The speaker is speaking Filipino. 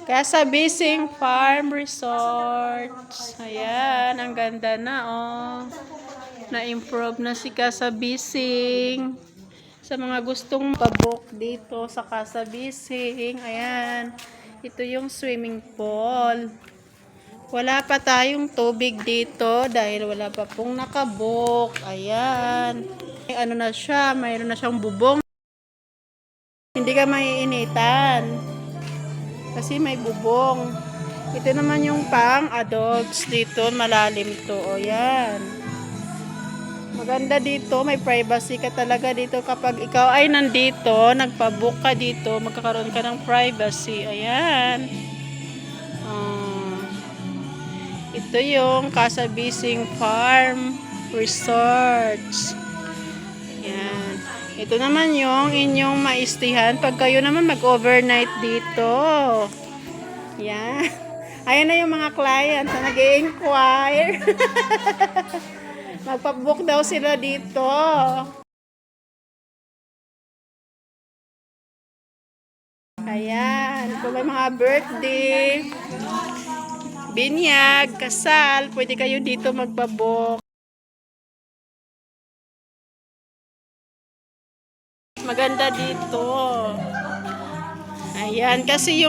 Kasabising Farm Resorts. Ayan, ang ganda na, oh. Na-improve na si Kasabising. Sa mga gustong pabook dito sa Kasabising, ayan. Ito yung swimming pool. Wala pa tayong tubig dito dahil wala pa pong nakabook. Ayan. Ano na siya, mayroon na siyang bubong. Hindi ka maiinitan. Kasi may bubong. Ito naman yung pang adults dito, malalim to. O yan. Maganda dito, may privacy ka talaga dito kapag ikaw ay nandito, nagpa-book ka dito, magkakaroon ka ng privacy. Ayan. Ito yung Kasabising Farm Resorts. Ayan. Ito naman yung inyong maistihan pag kayo naman mag-overnight dito. Ayan. Ayan na yung mga clients na nag-i-inquire. Magpa-book daw sila dito. Ayan. Kung may mga birthday, binyag, kasal, pwede kayo dito magpa-book. Maganda dito. Ayan. Kasi yung